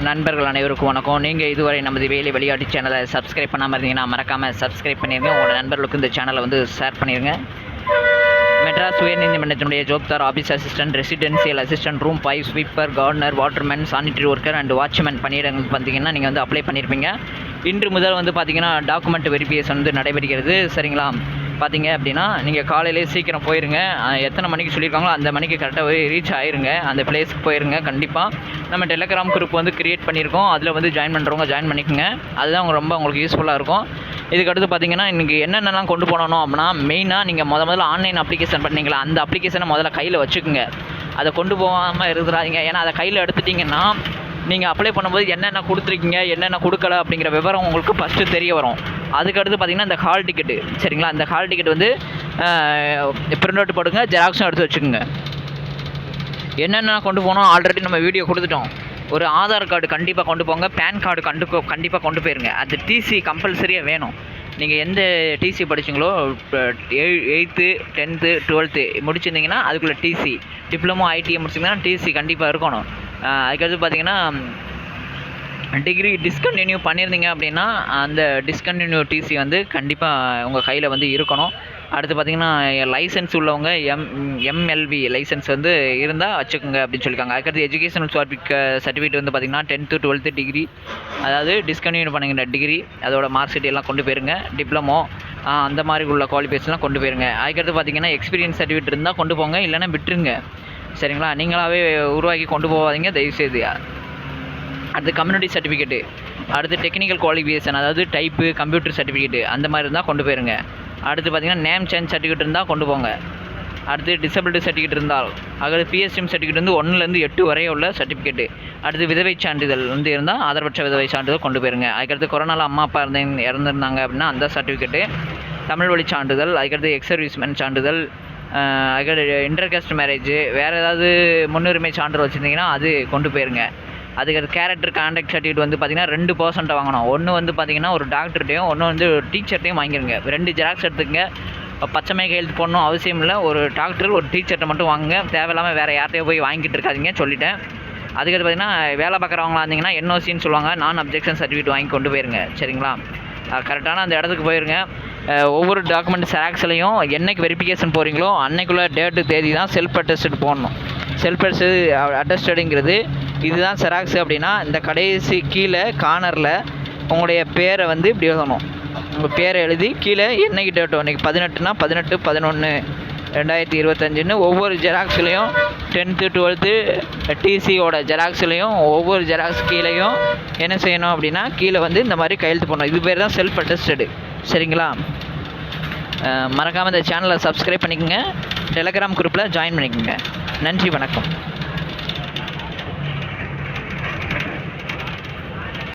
நண்பர்கள் அனைவருக்கும் வணக்கம். நீங்கள் இதுவரை நமது வேலை விளையாட்டு சேனலை சப்ஸ்கிரைப் பண்ணாமல் இருந்தீங்கன்னா மறக்காமல் சப்ஸ்கிரைப் பண்ணிடுங்க. உங்களோட நண்பர்களுக்கு இந்த சேனலை வந்து ஷேர் பண்ணிடுங்க. மெட்ராஸ் உயர்நீதிமன்றத்தினுடைய ஜோப்தார் office assistant, residential assistant, room 5, sweeper, gardener, waterman, sanitary worker and watchman பணியிடங்களுக்கு பார்த்தீங்கன்னா நீங்கள் வந்து அப்ளை பண்ணியிருப்பீங்க. இன்று முதல் வந்து பார்த்தீங்கன்னா டாக்குமெண்ட் வெரிஃபிகேஷன் வந்து நடைபெறுகிறது. சரிங்களா? பார்த்தீங்க அப்படின்னா நீங்கள் காலையிலே சீக்கிரம் போயிருங்க. எத்தனை மணிக்கு சொல்லியிருக்காங்களோ அந்த மணிக்கு கரெக்டாக ரீச் ஆயிருங்க. அந்த பிளேஸ்க்கு போயிருங்க. கண்டிப்பாக நம்ம டெலகிராம் குரூப் வந்து க்ரியேட் பண்ணியிருக்கோம். அதில் வந்து ஜாயின் பண்ணுறவங்க ஜாயின் பண்ணிக்கோங்க. அதுதான் ரொம்ப உங்களுக்கு யூஸ்ஃபுல்லாக இருக்கும். இதுக்கடுத்து பார்த்தீங்கன்னா இன்றைக்கி என்னென்னலாம் கொண்டு போகணும் அப்படின்னா, மெயினாக நீங்கள் முதல்ல ஆன்லைன் அப்ளிகேஷன் பண்ணீங்களா, அந்த அப்ளிகேஷனை முதல்ல கையில் வச்சுக்கோங்க. அதை கொண்டு போகாமல் இருக்கிறாதீங்க. ஏன்னா அதை கையில் எடுத்துட்டிங்கன்னா நீங்கள் அப்ளை பண்ணும்போது என்னென்ன கொடுத்துருக்கீங்க, என்னென்ன கொடுக்கல அப்படிங்கிற விவரம் உங்களுக்கு ஃபஸ்ட்டு தெரிய வரும். அதுக்கடுத்து பார்த்திங்கன்னா இந்த ஹால் டிக்கெட்டு, சரிங்களா, இந்த ஹால் டிக்கெட் வந்து பிரிண்ட் அவுட் போடுங்க, ஜெராக்ஸும் எடுத்து வச்சுக்கோங்க. என்னென்ன கொண்டு போனோம் ஆல்ரெடி நம்ம வீடியோ கொடுத்துட்டோம். ஒரு ஆதார் கார்டு கண்டிப்பாக கொண்டு போங்க, பேன் கார்டு கண்டிப்பாக கொண்டு போயிருங்க. அது டிசி கம்பல்சரியாக வேணும். நீங்கள் எந்த டிசி படிச்சிங்களோ, 8th 10th 12th முடிச்சிருந்தீங்கன்னா அதுக்குள்ளே டிசி, டிப்ளமோ ஐடிஐ முடிச்சிங்கன்னா டிசி கண்டிப்பாக இருக்கணும். அதுக்கடுத்து பார்த்தீங்கன்னா டிகிரி டிஸ்கண்டினியூ பண்ணியிருந்தீங்க அப்படின்னா அந்த டிஸ்கண்டினியூ டிசி வந்து கண்டிப்பாக உங்கள் கையில் வந்து இருக்கணும். அடுத்து பார்த்திங்கன்னா லைசன்ஸ் உள்ளவங்க எம்எல்வி லைசன்ஸ் வந்து இருந்தால் வச்சுக்கோங்க அப்படின்னு சொல்லியிருக்காங்க. அதுக்கடுத்து எஜுகேஷனல் சர்டிஃபிகேட் வந்து பார்த்திங்கன்னா 10th 12th டிகிரி, அதாவது டிஸ்கண்டினியூ பண்ணிக்கிற டிகிரி, அதோட மார்க் ஷீட் எல்லாம் கொண்டு போயிருங்க. டிப்ளமோ அந்த மாதிரி உள்ள குவாலிஃபிகேஷன்லாம் கொண்டு போயிருங்க. அதுக்கடுத்து பார்த்திங்கன்னா எக்ஸ்பீரியன்ஸ் சர்டிஃபிகேட் இருந்தால் கொண்டு போங்க, இல்லைன்னா விட்டுருங்க. சரிங்களா? நீங்களாகவே உருவாக்கி கொண்டு போகாதீங்க தயவுசெய்து. அடுத்து கம்யூனிட்டி சர்டிஃபிகேட்டு, அடுத்து டெக்னிக்கல் குவாலிஃபிகேஷன், அதாவது டைப்பு, கம்ப்யூட்டர் சர்டிஃபிகேட்டு அந்த மாதிரி இருந்தால் கொண்டு போயிருங்க. அடுத்து பார்த்திங்கன்னா நேம் சேஞ்ச் சர்டிஃபிகேட் இருந்தால் கொண்டு போங்க. அடுத்து டிசபிலிட்டி சர்டிஃபிகேட் இருந்தால், அடுத்து பிஎஸ்டிஎம் சர்டிஃபிகேட் வந்து 1லேருந்து 8 வரை உள்ள சர்டிஃபிகேட்டு. அடுத்து விதவை சான்றிதழ் வந்து இருந்தால் ஆதரவற்ற விதவை சான்றிதழ் கொண்டு போயிருங்க. அதுக்கடுத்து கொரோனாவில் அம்மா அப்பா இறந்துருந்தாங்க அப்படின்னா அந்த சர்டிஃபிகேட்டு, தமிழ் வழி சான்றிதழ், அதுக்கடுத்து எக்ஸ் சர்வீஸ்மேன் சான்றிதழ், அதுக்கடுத்து இன்டர்காஸ்ட் மேரேஜ், வேறு ஏதாவது முன்னுரிமை சான்றிதழ் வச்சுருந்தீங்கன்னா அது கொண்டு போயிருங்க. அதுக்கடுத்து கேரக்டர் கான்டாக்ட் சர்டிஃபிகேட் வந்து பார்த்திங்கன்னா 2% வாங்கணும். ஒன்று வந்து பார்த்திங்கன்னா ஒரு டாக்டர்கிட்டையும், ஒன்று வந்து ஒரு டீச்சர்ட்டையும் வாங்கிடுங்க. 2 ஜெராக்ஸ் எடுத்துக்கங்க. பச்சைமை கையெழுத்து போடணும் அவசியம் இல்லை. ஒரு டாக்டர் ஒரு டீச்சர்ட்டை மட்டும் வாங்குங்க. தேவையில்லாமல் வேறு யார்கிட்டையோ போய் வாங்கிட்டு இருக்காதிங்க, சொல்லிட்டேன். அதுக்கடுத்து பார்த்திங்கன்னா வேலை பார்க்குறவங்களா இருந்தீங்கன்னா என்ஓசின்னு சொல்லுவாங்க, நான் அப்ஜெக்ஷன் சர்டிஃபிகேட் வாங்கி கொண்டு போயிருங்க. சரிங்களா? கரெக்டான அந்த இடத்துக்கு போயிருங்க. ஒவ்வொரு டாக்குமெண்ட் ஜெராக்ஸ்லையும் என்றைக்கு வெரிஃபிகேஷன் போகிறீங்களோ அன்னைக்குள்ள டேட்டு தேதி தான் செல்ஃப் அட்டஸ்டட் போடணும். செல்ஃப் அட்டஸ்டடுங்கிறது இதுதான் ஜெராக்ஸ் அப்படின்னா இந்த கடைசி கீழே கார்னரில் உங்களுடைய பேரை வந்து இப்படி எழுதணும். உங்கள் பேரை எழுதி கீழே என்னைக்கு டேட்டோ, இன்றைக்கி 18னா 18/11/2025ன்னு ஒவ்வொரு ஜெராக்ஸ்லேயும் 10th 12th டிசியோட ஜெராக்ஸ்லேயும் ஒவ்வொரு ஜெராக்ஸ் கீழேயும் என்ன செய்யணும் அப்படின்னா கீழே வந்து இந்த மாதிரி கையெழுத்து போடணும். இது பேர் தான் செல்ஃப் அட்டஸ்டடு. சரிங்களா? மறக்காமல் இந்த சேனலை சப்ஸ்கிரைப் பண்ணிக்கோங்க. டெலகிராம் குரூப்பில் ஜாயின் பண்ணிக்கோங்க. நன்றி, வணக்கம்.